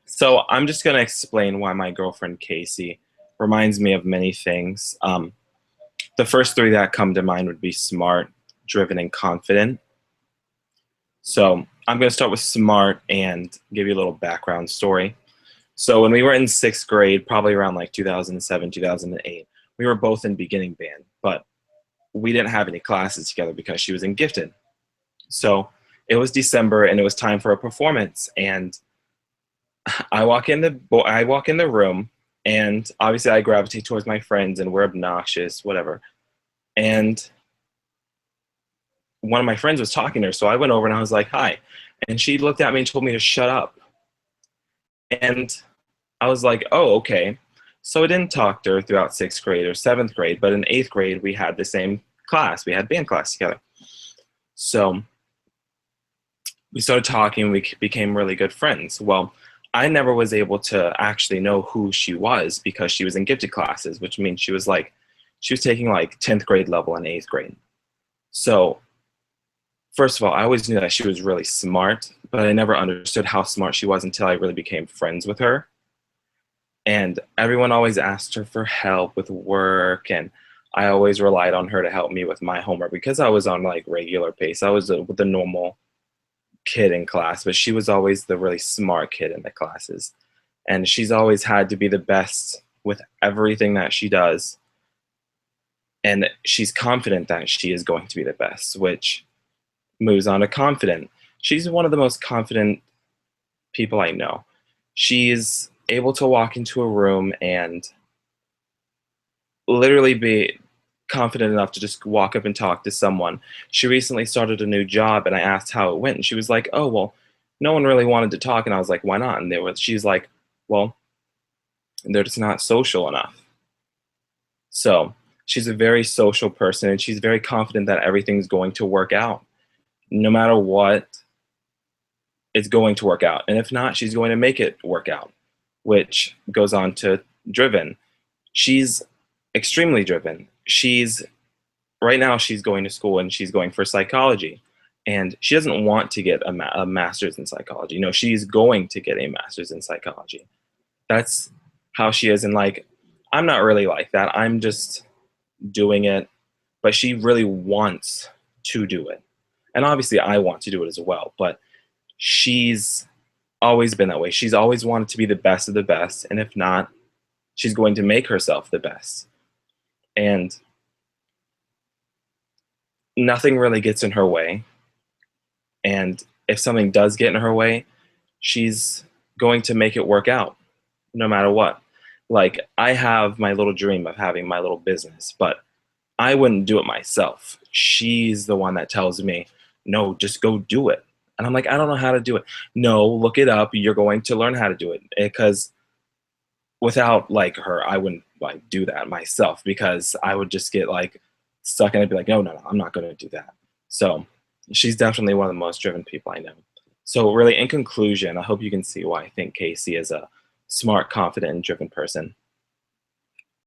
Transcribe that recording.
So I'm just going to explain why my girlfriend Casey reminds me of many things. The first three that come to mind would be smart, driven, and confident. So I'm going to start with smart and give you a little background story. So when we were in sixth grade, probably around like 2007, 2008, we were both in beginning band, but we didn't have any classes together because she was in gifted. So it was December and it was time for a performance, and I walk in the room, and obviously I gravitate towards my friends and we're obnoxious, whatever. And one of my friends was talking to her, so I went over and I was like, "Hi," and she looked at me and told me to shut up. And I was like, "Oh, okay." So I didn't talk to her throughout sixth grade or seventh grade, but in eighth grade we had the same class. We had band class together. So we started talking. We became really good friends. Well, I never was able to actually know who she was because she was in gifted classes, which means she was taking like 10th grade level in eighth grade. So first of all, I always knew that she was really smart, but I never understood how smart she was until I really became friends with her. And everyone always asked her for help with work, and I always relied on her to help me with my homework because I was on like regular pace. I was the normal kid in class, but she was always the really smart kid in the classes. And she's always had to be the best with everything that she does. And she's confident that she is going to be the best, which moves on to confident. She's one of the most confident people I know. She's able to walk into a room and literally be confident enough to just walk up and talk to someone. She recently started a new job and I asked how it went, and she was like, "Oh, well, no one really wanted to talk." And I was like, "Why not?" And she's like, "Well, they're just not social enough." So she's a very social person and she's very confident that everything's going to work out. No matter what, it's going to work out. And if not, she's going to make it work out, which goes on to driven. She's extremely driven. Right now she's going to school and she's going for psychology, and she doesn't want to get a master's in psychology. No, she's going to get a master's in psychology. That's how she is. And like, I'm not really like that. I'm just doing it, but she really wants to do it. And obviously I want to do it as well, but she's always been that way. She's always wanted to be the best of the best, and if not, she's going to make herself the best. And nothing really gets in her way. And if something does get in her way, she's going to make it work out no matter what. Like, I have my little dream of having my little business, but I wouldn't do it myself. She's the one that tells me, "No, just go do it." And I'm like, "I don't know how to do it." "No, look it up. You're going to learn how to do it." Because without like her, I wouldn't like do that myself because I would just get like stuck and I'd be like, "No, no, no, I'm not going to do that." So she's definitely one of the most driven people I know. So really, in conclusion, I hope you can see why I think Casey is a smart, confident, and driven person.